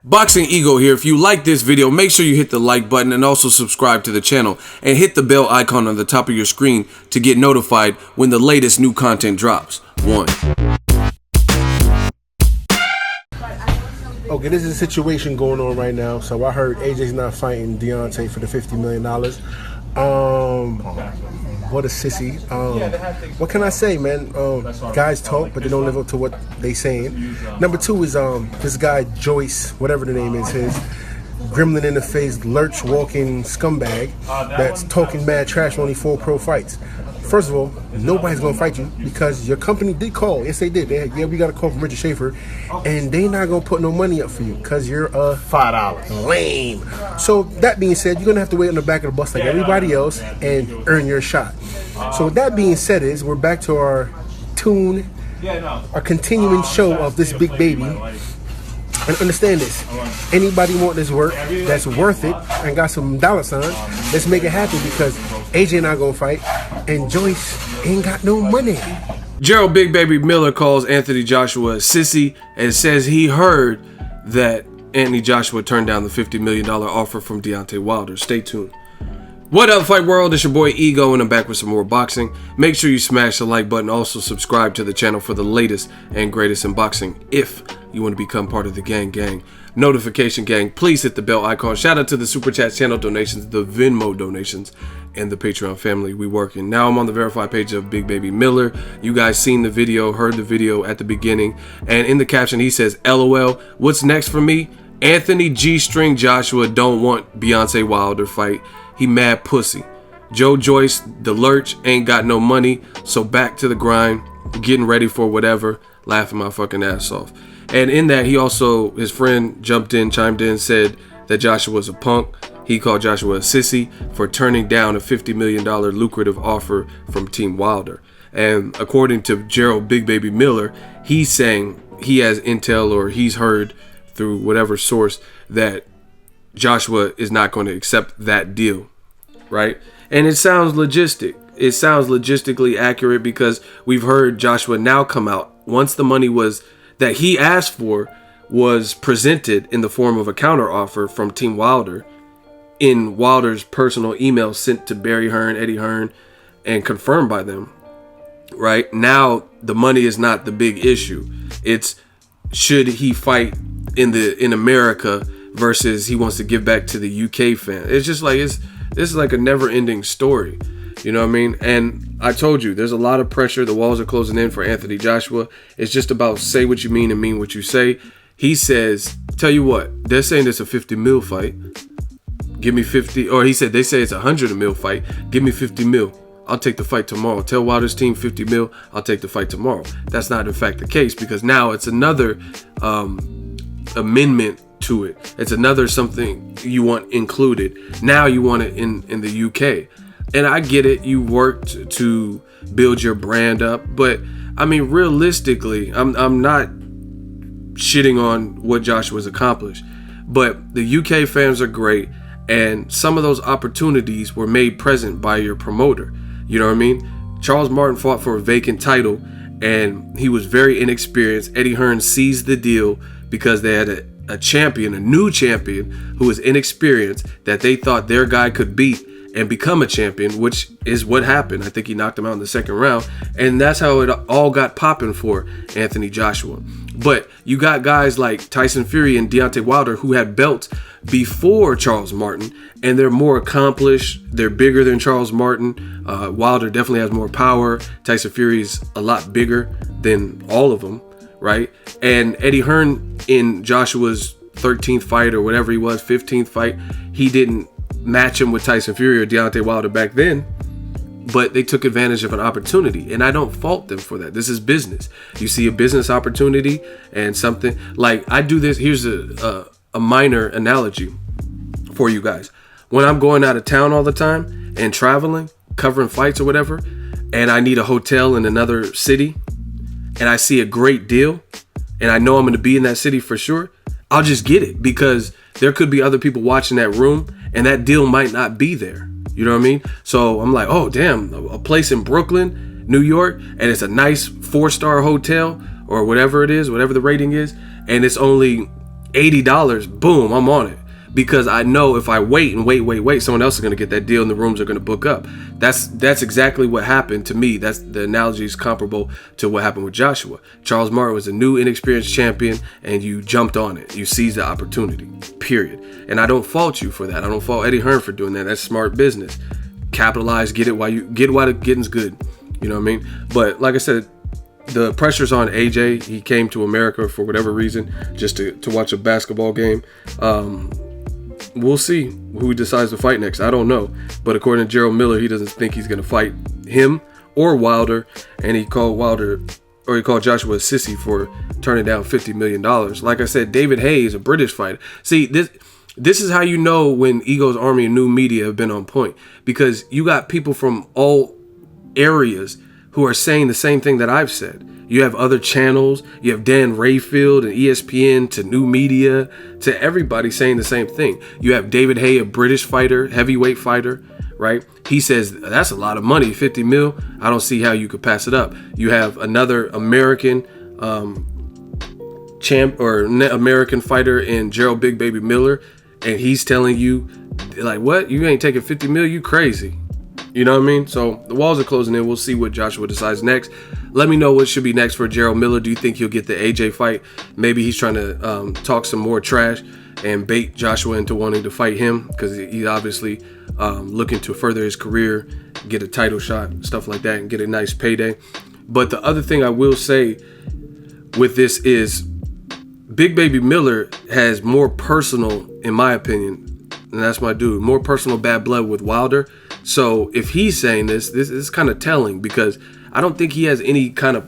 Boxing Ego here. If you like this video, make sure you hit the like button and also subscribe to the channel and hit the bell icon on the top of your screen to get notified when the latest new content drops. Okay, this is a situation going on right now. So I heard AJ's not fighting Deontay for the $50 million. What a sissy. What can I say, man? Guys talk, but they don't live up to what they saying. Number two is this guy Joyce, whatever the name is, his gremlin in the face, lurch walking scumbag that's talking mad trash on only 4 pro fights. First of all, nobody's gonna fight you because your company did call. Yes, they did. Yeah, we got a call from Richard Schaefer, and they not gonna put no money up for you because you're $5 lame. So that being said, you're gonna have to wait on the back of the bus like everybody else and earn your shot. So with that being said, we're back to our continuing show of this big baby. And understand this, anybody want this work that's worth it and got some dollar signs, let's make it happen because AJ not gonna fight and Joyce ain't got no money. Jarrell Big Baby Miller calls Anthony Joshua a sissy and says he heard that Anthony Joshua turned down the $50 million offer from Deontay Wilder. Stay tuned. What up, Fight World? It's your boy Ego, and I'm back with some more boxing. Make sure you smash the like button. Also, subscribe to the channel for the latest and greatest in boxing. If you want to become part of the gang, notification gang, please hit the bell icon. Shout out to the Super Chat channel donations, the Venmo donations, and the Patreon family we working. Now I'm on the verified page of Big Baby Miller. You guys seen the video, heard the video at the beginning, and in the caption he says, LOL, what's next for me? Anthony G-String Joshua don't want Beyonce Wilder fight. He mad pussy. Joe Joyce, the lurch, ain't got no money, so back to the grind, getting ready for whatever, laughing my fucking ass off. And in that, he also, his friend chimed in, said that Joshua was a punk. He called Joshua a sissy for turning down a $50 million lucrative offer from Team Wilder. And according to Jarrell Big Baby Miller, he's saying he has intel, or he's heard through whatever source, that Joshua is not going to accept that deal, right? And it sounds logistically accurate because we've heard Joshua now come out once the money that he asked for was presented in the form of a counter offer from Team Wilder in Wilder's personal email sent to Barry Hearn, Eddie Hearn, and confirmed by them. Right now, the money is not the big issue. It's should he fight in America versus he wants to give back to the UK fan. It's just like this is like a never-ending story. You know what I mean? And I told you, there's a lot of pressure. The walls are closing in for Anthony Joshua. It's just about say what you mean and mean what you say. He says, tell you what, they're saying it's a 50 mil fight. Give me 50, or he said they say it's a 100 mil fight. Give me 50 mil. I'll take the fight tomorrow. Tell Wilder's team 50 mil. I'll take the fight tomorrow. That's not in fact the case because now it's another amendment to it. It's another something you want included. Now you want it in the UK. And I get it. You worked to build your brand up. But I mean, realistically, I'm not shitting on what Joshua's accomplished. But the UK fans are great. And some of those opportunities were made present by your promoter. You know what I mean? Charles Martin fought for a vacant title and he was very inexperienced. Eddie Hearn seized the deal because they had a champion, a new champion who was inexperienced that they thought their guy could beat and become a champion, which is what happened. I think he knocked him out in the second round, and that's how it all got popping for Anthony Joshua. But you got guys like Tyson Fury and Deontay Wilder who had belts before Charles Martin, and they're more accomplished. They're bigger than Charles Martin. Wilder definitely has more power. Tyson Fury's a lot bigger than all of them, right? And Eddie Hearn in Joshua's 13th fight or whatever he was, 15th fight, he didn't match him with Tyson Fury or Deontay Wilder back then, but they took advantage of an opportunity, and I don't fault them for that. This is business. You see a business opportunity and something like I do this. Here's a minor analogy for you guys. When I'm going out of town all the time and traveling, covering fights or whatever, and I need a hotel in another city, and I see a great deal, and I know I'm going to be in that city for sure, I'll just get it because there could be other people watching that room and that deal might not be there. You know what I mean? So I'm like, oh, damn, a place in Brooklyn, New York, and it's a nice 4-star hotel or whatever it is, whatever the rating is, and it's only $80, boom, I'm on it. Because I know if I wait and wait, someone else is going to get that deal and the rooms are going to book up. That's exactly what happened to me. That's the analogy is comparable to what happened with Joshua. Charles Martin was a new, inexperienced champion, and you jumped on it. You seized the opportunity, period. And I don't fault you for that. I don't fault Eddie Hearn for doing that. That's smart business. Capitalize, get it while the getting's good. You know what I mean? But like I said, the pressure's on AJ. He came to America for whatever reason, just to watch a basketball game. We'll see who he decides to fight next. I don't know. But according to Jarrell Miller, he doesn't think he's going to fight him or Wilder. And he called Joshua a sissy for turning down $50 million. Like I said, David Haye is a British fighter. See, this is how you know when Ego's Army and new media have been on point. Because you got people from all areas who are saying the same thing that I've said. You have other channels, you have Dan Rayfield and ESPN to new media, to everybody saying the same thing. You have David Haye, a British fighter, heavyweight fighter, right? He says, that's a lot of money, 50 mil. I don't see how you could pass it up. You have another American American fighter in Gerald Big Baby Miller, and he's telling you, like, what? You ain't taking 50 mil? You crazy. You know what I mean? So the walls are closing in. We'll see what Joshua decides next. Let me know what should be next for Jarrell Miller. Do you think he'll get the AJ fight? Maybe he's trying to talk some more trash and bait Joshua into wanting to fight him, because he's obviously looking to further his career, get a title shot, stuff like that, and get a nice payday. But the other thing I will say with this is Big Baby Miller has more personal, in my opinion, and that's my dude, more personal bad blood with Wilder. So if he's saying this is kind of telling, because I don't think he has any kind of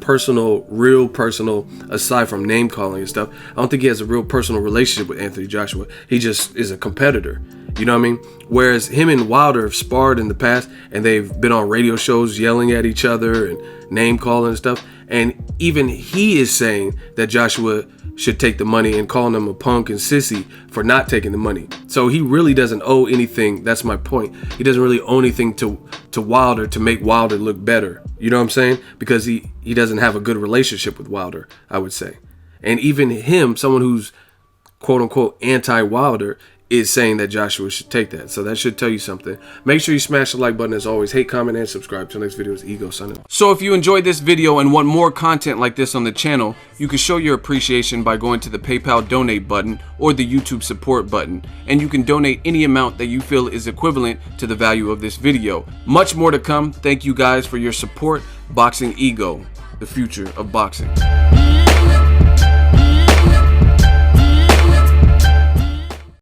real personal, aside from name calling and stuff. I don't think he has a real personal relationship with Anthony Joshua. He just is a competitor. You know what I mean? Whereas him and Wilder have sparred in the past, and they've been on radio shows yelling at each other and name calling and stuff. And even he is saying that Joshua should take the money and calling him a punk and sissy for not taking the money. So he really doesn't owe anything. That's my point. He doesn't really owe anything to Wilder to make Wilder look better. You know what I'm saying? Because he doesn't have a good relationship with Wilder, I would say. And even him, someone who's quote unquote anti-Wilder, is saying that Joshua should take that. So that should tell you something. Make sure you smash the like button as always. Hate, comment, and subscribe. Till next video is Ego signing off. So if you enjoyed this video and want more content like this on the channel, you can show your appreciation by going to the PayPal donate button or the YouTube support button. And you can donate any amount that you feel is equivalent to the value of this video. Much more to come. Thank you guys for your support. Boxing Ego, the future of boxing.